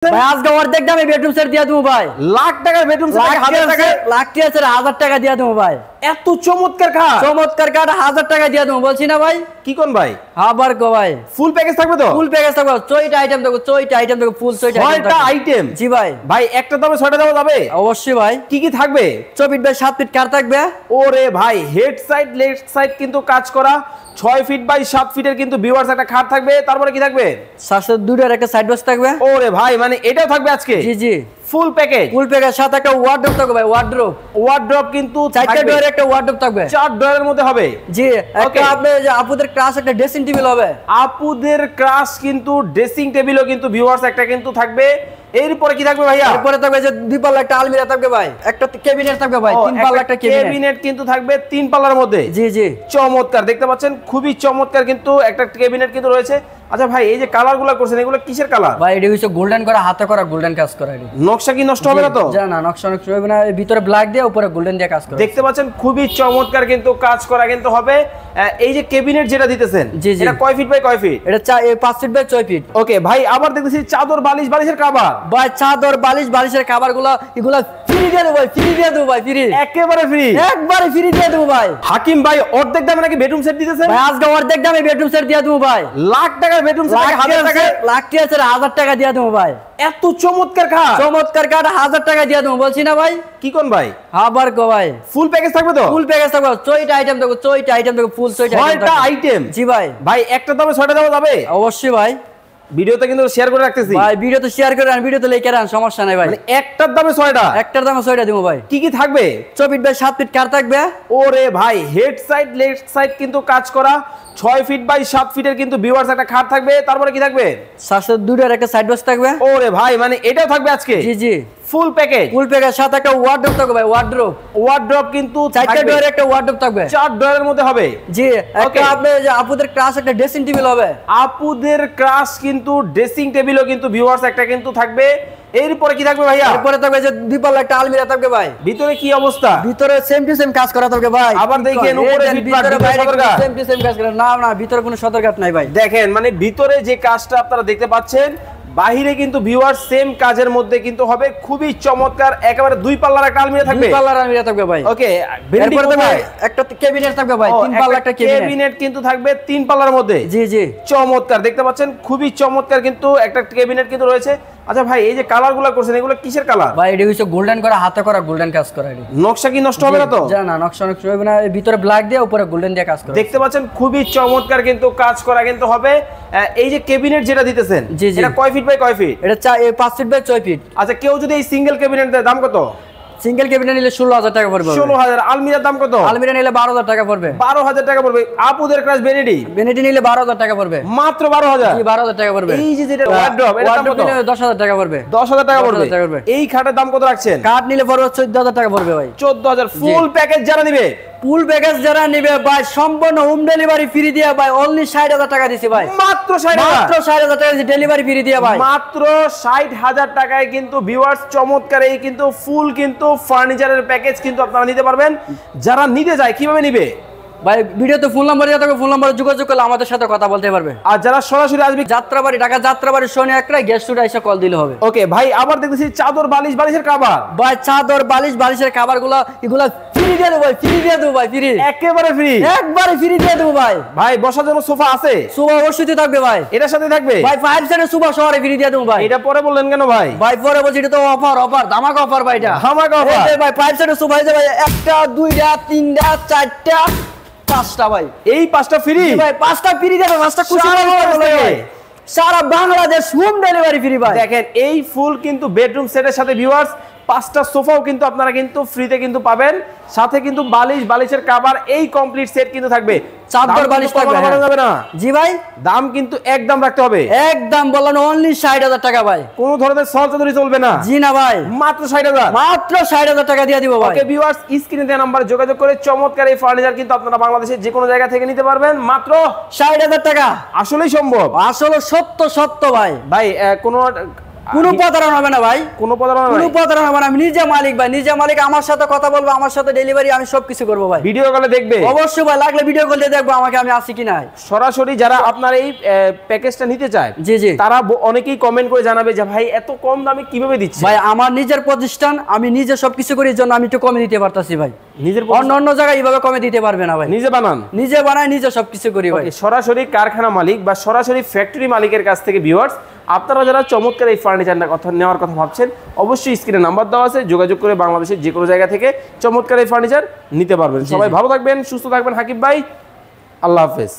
ভাই আজকে অর্ধেক দামে বেডরুম সেট দিয়ে দেবো ভাই। লাখ টাকার বেডরুম সেট 1000 টাকা, লাখ টাকা ছেড়ে 1000 টাকা দিয়ে দেবো ভাই। এত চমৎকার খাট, চমৎকার কাঠ 1000 টাকা দিয়ে দেবো বলছি না ভাই। কি কোন ভাই? আবার গো ভাই ফুল প্যাকেজ থাকবে তো? ফুল প্যাকেজ থাকবে, চইটা আইটেম দেখো, চইটা আইটেম দেখো, ফুল চইটা ছয়টা আইটেম। জি ভাই। ভাই একটা দামে 6টা দেওয়া যাবে? অবশ্যই ভাই। কি কি থাকবে? 4 ফিট বাই 7 ফিট কার থাকবে। ওরে ভাই হেড সাইড লেফট সাইড কিন্তু কাজ করা 6 ফিট বাই 7 ফিটের কিন্তু ভিউয়ার্স একটা খাট থাকবে। তারপরে কি থাকবে? সাথে দুটোর একটা সাইড বক্স থাকবে। ওরে ভাই মানে এটাও থাকবে আজকে? জি জি ফুল প্যাকেজ। ফুল প্যাকেজ সাথে একটা ওয়ার্ডরোব থাকবে ভাই। ওয়ার্ডরোব কিন্তু 4টা ডোরের একটা ওয়ার্ডরোব থাকবে। 4 ডোরের মধ্যে হবে। জি একটা আপনি যে আপুদের ক্লাস একটা ড্রেসিং টেবিল হবে। আপুদের ক্রাশ কিন্তু ড্রেসিং টেবিলও কিন্তু ভিউয়ার্স একটা কিন্তু থাকবে। এরপরে কি থাকবে ভাইয়া? এরপরে থাকবে যে 2 পাল্লা একটা আলমিরা থাকবে ভাই। একটা ক্যাবিনেট থাকবে ভাই। 3 পাল্লা একটা ক্যাবিনেট কিন্তু থাকবে 3 পাল্লার মধ্যে। জি জি চমৎকার, দেখতে পাচ্ছেন খুবই চমৎকার কিন্তু একটা ক্যাবিনেট কিন্তু রয়েছে। আচ্ছা ভাই এই যে কালারগুলো করছেন এগুলো কিসের কালার? ভাই এটা হচ্ছে গোল্ডেন করা, হাতে করা গোল্ডেন কাজ করা। নকশা কি নষ্ট হবে না তো? না না নকশা নষ্ট হবে না, ভিতরে ব্ল্যাক দিয়ে উপরে গোল্ডেন দিয়ে কাজ করা। দেখতে পাচ্ছেন খুবই চমৎকার কিন্তু কাজ করা কিন্তু হবে। এই যে ক্যাবিনেট যেটা দিতেছেন এটা কয় ফিট বাই কয় ফিট? এটা 5 ফিট বাই 6 ফিট। ওকে ভাই আবার দেখতেছি চাদর বালিশ বালিশের কভার। ভাই চাদর বালিশ বালিশের কভারগুলো এগুলো ফ্রি দিয়ে দেব ভাই, ফ্রি দিয়ে দেব ভাই, ফ্রি একেবারে ফ্রি, একবারে ফ্রি দিয়ে দেব ভাই। হাকিম ভাই অর্ধেক দামে নাকি বেডরুম সেট দিতেছেন? ভাই আজকে অর্ধেক দামে বেডরুম সেট দিয়ে দেব ভাই। লাখ টাকার বেডরুম সেট 1000 টাকা, লাখ টাকা ছেড়ে 1000 টাকা দিয়ে দেব ভাই। এত চমৎকার খাট, চমৎকার কাঠ 1000 টাকা দিয়ে দেব বলছি না ভাই। কি কোন ভাই? আবার গো ভাই ফুল প্যাকেজ থাকবে তো? ফুল প্যাকেজ থাকবে, চইটা আইটেম দেখো, চইটা আইটেম দেখো, ফুল চইটা ছয়টা আইটেম। জি ভাই। ভাই একটা দামে 6টা দেওয়া যাবে? অবশ্যই ভাই। ভিডিওতে কিন্তু শেয়ার করে রাখতেছি ভাই। ভিডিও তো শেয়ার করে আন, ভিডিও তো লেখা রান, সমস্যা নাই ভাই। মানে একটার দামে 6টা, একটার দামে 6টা দেব ভাই। কি কি থাকবে? 4 ফিট বাই 7 ফিট কার থাকবে। ওরে ভাই হেড সাইড লেফট সাইড কিন্তু কাজ করা 6 ফিট বাই 7 ফিটের কিন্তু ভিউয়ার্স একটা খাট থাকবে। তারপরে কি থাকবে? সাথে দুটোর একটা সাইড বক্স থাকবে। ওরে ভাই মানে এটাও থাকবে আজকে? জি জি ফুল প্যাকেজ। ফুল প্যাকেজ সাথে একটা ওয়ার্ডরোব থাকবে ভাই। ওয়ার্ডরোব কিন্তু 4টা ডোরের একটা ওয়ার্ডরোব থাকবে। 4 ডোরের মধ্যে হবে। জি একটা আপনি যে আপুদের ক্লাস একটা ড্রেসিং টেবিল হবে। আপুদের ক্রাশ কিন্তু ড্রেসিং টেবিলও কিন্তু ভিউয়ার্স একটা কিন্তু থাকবে। এরপরে কি থাকবে ভাইয়া? এরপরে থাকবে যে 2 পাল্লা একটা আলমিরা থাকবে ভাই। ভিতরে কি অবস্থা? ভিতরে সেম টু সেম কাজ করা থাকবে ভাই। আবার দেখেন উপরে ভিতরে বাইরে সেম টু সেম কাজ করা। না না ভিতরে কোনো সতর্কতা নাই ভাই। দেখেন মানে ভিতরে যে কাজটা আপনারা দেখতে পাচ্ছেন, বাহিরে কিন্তু ভিউয়ার সেম কাজের মধ্যে কিন্তু হবে। খুবই চমৎকার, একেবারে 2 পাল্লার একটা আলমিরা থাকবে। 2 পাল্লার আলমিরা থাকবে ভাই। ওকে এরপরে থাকবে একটা ক্যাবিনেট থাকবে ভাই। 3 পাল্লা একটা ক্যাবিনেট কিন্তু থাকবে 3 পাল্লার মধ্যে। জি জি চমৎকার, দেখতে পাচ্ছেন খুবই চমৎকার কিন্তু একটা ক্যাবিনেট কিন্তু রয়েছে। আচ্ছা ভাই এই যে কালারগুলো করছেন এগুলো কিসের কালার? ভাই এটা হচ্ছে গোল্ডেন করা, হাতে করা গোল্ডেন কাজ করা। নকশা কি নষ্ট হবে না তো? না না নকশা নষ্ট হবে না, ভিতরে ব্ল্যাক দিয়ে উপরে গোল্ডেন দিয়ে কাজ করা। দেখতে পাচ্ছেন খুবই চমৎকার কিন্তু কাজ করা কিন্তু হবে। এই যে ক্যাবিনেট যেটা দিতেছেন এটা কয় ফিট বাই কয় ফিট? এটা 5 ফিট বাই 6 ফিট। আচ্ছা কেউ যদি এই সিঙ্গেল ক্যাবিনেট দেয় দাম কত? সিঙ্গেল ক্যাবিনেট নিলে 16000 টাকা পড়বে। 16000। আলমিরার দাম কত? আলমিরা নিলে 12000 টাকা পড়বে। 12000 টাকা পড়বে। আপুদের ক্রাশ বেনেডি নিলে 12000 টাকা পড়বে। মাত্র 12000? জি 12000 টাকা পড়বে। এই যে যেটা ওয়ার্ডরোব এর দাম কত? 10000 টাকা পড়বে। 10000 টাকা পড়বে। এই খাটের দাম কত রাখছেন? কাঠ নিলে পড়বে 14000 টাকা পড়বে ভাই। 14000। ফুল প্যাকেজ যারা নেবে, ফুল প্যাকেজ যারা নেবে ভাই সম্পূর্ণ হোম ডেলিভারি ফ্রি দিয়ে ভাই অনলি 60000 টাকা দিছি ভাই। মাত্র 60000? মাত্র 60000 টাকা দিছি ডেলিভারি ফ্রি দিয়ে ভাই। মাত্র 60000 টাকায় কিন্তু ভিউয়ার্স চমৎকার এই কিন্তু ফুল কিন্তু ফার্নিচারের প্যাকেজ কিন্তু আপনারা নিতে পারবেন। যারা নিতে যায় কিভাবে নিবে? ভাই ভিডিওতে ফোন নাম্বার দেওয়া থাকবে, ফোন নাম্বারে যোগাযোগ করলে আমাদের সাথে কথা বলতে পারবে। আর যারা সরাসরি আসবে যাত্রাবাড়ি ঢাকা যাত্রাবাড়ি শনি একরাই গেস্ট স্টুডিও এসে কল দিলে হবে। ওকে ভাই আবার দেখতেছি চাদর বালিশ বালিশের কভার। ভাই চাদর বালিশ বালিশের কভারগুলো এগুলো ফ্রি দিয়ে দেব ভাই, ফ্রি দিয়ে দেব ভাই, ফ্রি একেবারে ফ্রি, একবারে ফ্রি দিয়ে দেব ভাই। ভাই বসার জন্য সোফা আছে? সোফা অবশ্যই থাকবে ভাই, এটার সাথে থাকবে ভাই 5 সিটের সোফা শহরে ফ্রি দিয়ে দেব ভাই। এটা পরে বললেন কেন ভাই? ভাই পরে বলছি এটা তো অফার, অফার ধামাকা অফার ভাই, এটা ধামাকা অফার। এই ভাই 5 সিটের সোফা আছে ভাই, একটা দুইটা তিনটা চারটা 5টা ভাই, এই 5টা ফ্রি ভাই 5টা ফ্রি দেবে, 5টা খুশি ভাই। সারা বাংলাদেশ হোম ডেলিভারি ফ্রি ভাই। দেখেন এই ফুল কিন্তু বেডরুম সেটের সাথে ভিউয়ার্স 5টা সোফাও কিন্তু আপনারা কিন্তু ফ্রিতে কিন্তু পাবেন। সাথে কিন্তু বালিশ বালিশের কভার এই কমপ্লিট সেট কিন্তু থাকবে। চাদর বালিশ থাকবে যাবে না? জি ভাই দাম কিন্তু একদম রাখতে হবে, একদম বললাম অনলি 60000 টাকা ভাই। কোনো ধরনের সল চাদরি চলবে না? জি না ভাই, মাত্র 60000, মাত্র 60000 টাকা দিয়ে দিব ভাই। ওকে ভিউয়ার্স স্ক্রিনে দেওয়া নম্বরে যোগাযোগ করে চমৎকার এই ফার্নিচার কিন্তু আপনারা বাংলাদেশের যে কোনো জায়গা থেকে নিতে পারবেন মাত্র 60000 টাকা। আসলেই সম্ভব, আসলে সত্য সত্য ভাই। ভাই কোনো কোনো প্রতারণা হবে না ভাই, কোনো প্রতারণা কোনো নাই? প্রতারণা হবে না। আমি নিজে মালিক ভাই, নিজে মালিক, আমার সাথে কথা বলবো, আমার সাথে ডেলিভারি, আমি সবকিছু করবো ভাই। ভিডিও কলে দেখবে? অবশ্যই ভাই, লাগলে ভিডিও কল দিয়ে দেখবো আমাকে, আমি আছি কি নাই। সরাসরি যারা আপনার এই প্যাকেজটা নিতে চায়, জি জি তারা অনেকেই কমেন্ট করে জানাবে যে ভাই এত কম দামে কিভাবে দিচ্ছে। ভাই, আমার নিজের প্রতিষ্ঠান, আমি নিজে সবকিছু করি, জন্য আমি একটু কমে দিতে পারতাছি ভাই। নিজের অন্য অন্য জায়গায় এইভাবে কমে দিতে পারবে না ভাই। নিজে বানান? নিজে বানাই, নিজে সবকিছু করি ভাই। Okay, সরাসরি কারখানা মালিক বা সরাসরি ফ্যাক্টরি মালিকের কাছ থেকে ভিউয়ার্স, আপনারা যারা চমৎকার এই ফার্নিচারটা কথা নেওয়ার কথা ভাবছেন, অবশ্যই স্ক্রিনে নাম্বার দেওয়া আছে, যোগাযোগ করে বাংলাদেশের যে কোনো জায়গা থেকে চমৎকার এই ফার্নিচার নিতে পারবেন। সবাই ভালো থাকবেন, সুস্থ থাকবেন। হাকিব ভাই, আল্লাহ হাফেজ।